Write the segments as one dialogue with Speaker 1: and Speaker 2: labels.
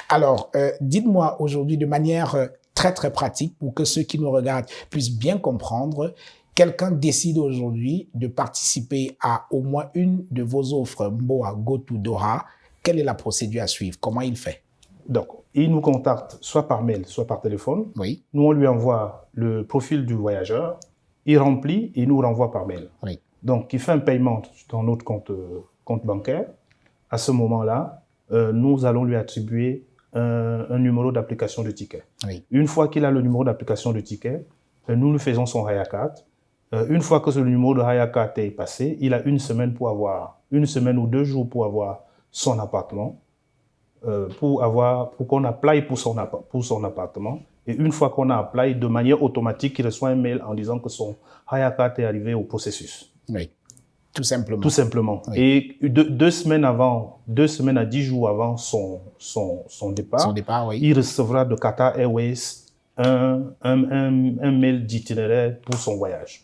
Speaker 1: Alors, dites-moi aujourd'hui de manière très, très pratique pour que ceux qui nous regardent puissent bien comprendre. Quelqu'un décide aujourd'hui de participer à au moins une de vos offres Mboa Go to Doha. Quelle est la procédure à suivre? Comment il fait?
Speaker 2: Donc, il nous contacte soit par mail, soit par téléphone.
Speaker 1: Oui.
Speaker 2: Nous, on lui envoie le profil du voyageur. Il remplit et nous renvoie par mail.
Speaker 1: Oui.
Speaker 2: Donc, il fait un paiement dans notre compte bancaire. À ce moment-là, nous allons lui attribuer un numéro d'application de ticket.
Speaker 1: Oui.
Speaker 2: Une fois qu'il a le numéro d'application de ticket, nous lui faisons son Hayacard. Une fois que ce numéro de Hayacard est passé, il a une semaine ou 2 jours pour avoir son appartement, pour qu'on apply pour son appartement. Et une fois qu'on a apply, de manière automatique, il reçoit un mail en disant que son Hayacard est arrivé au processus.
Speaker 1: Oui, tout simplement.
Speaker 2: Tout simplement.
Speaker 1: Oui.
Speaker 2: Et 2 semaines à 10 jours avant son départ,
Speaker 1: oui.
Speaker 2: il recevra de Qatar Airways un mail d'itinéraire pour son voyage.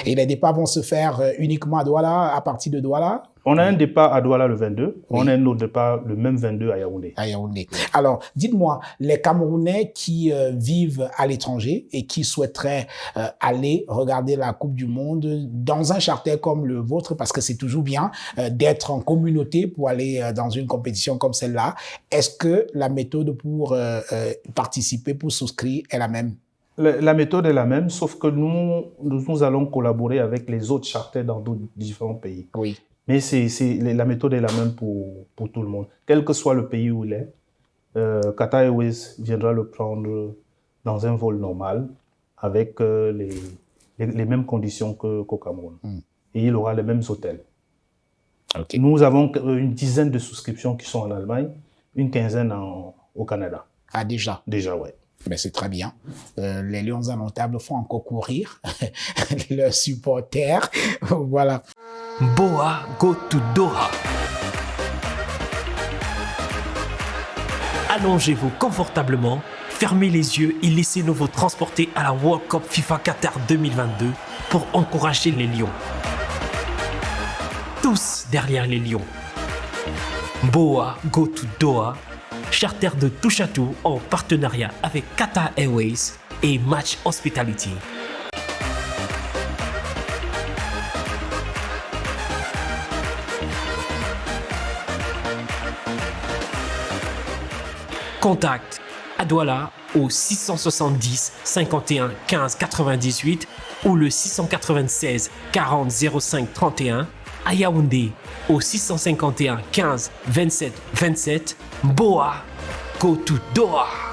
Speaker 1: Et les départs vont se faire uniquement à Douala, à partir de Douala?
Speaker 2: On a un départ à Douala le 22, on a un autre départ le même 22 à Yaoundé.
Speaker 1: À Yaoundé. Alors, dites-moi, les Camerounais qui vivent à l'étranger et qui souhaiteraient aller regarder la Coupe du Monde dans un charter comme le vôtre, parce que c'est toujours bien d'être en communauté pour aller dans une compétition comme celle-là, est-ce que la méthode pour participer, pour souscrire est la même?
Speaker 2: La méthode est la même, sauf que nous allons collaborer avec les autres charters dans d'autres différents pays.
Speaker 1: Oui.
Speaker 2: Mais la méthode est la même pour tout le monde. Quel que soit le pays où il est, Qatar Airways viendra le prendre dans un vol normal avec les mêmes conditions qu'au Cameroun. Et il aura les mêmes hôtels.
Speaker 1: Okay.
Speaker 2: Nous avons une dizaine de souscriptions qui sont en Allemagne, une quinzaine au Canada.
Speaker 1: Ah, déjà?
Speaker 2: Déjà, ouais.
Speaker 1: Mais c'est très bien. Les Lions indomptables font encore courir leurs supporters. Voilà.
Speaker 3: Mboa Go to Doha. Allongez-vous confortablement, fermez les yeux et laissez-nous vous transporter à la World Cup FIFA Qatar 2022 pour encourager les Lions. Tous derrière les Lions. Mboa Go to Doha, charter de touche à tout en partenariat avec Qatar Airways et Match Hospitality. Contact à Douala au 670 51 15 98 ou le 696 40 05 31, à Yaoundé au 651 15 27 27. Mboa Go to Doha.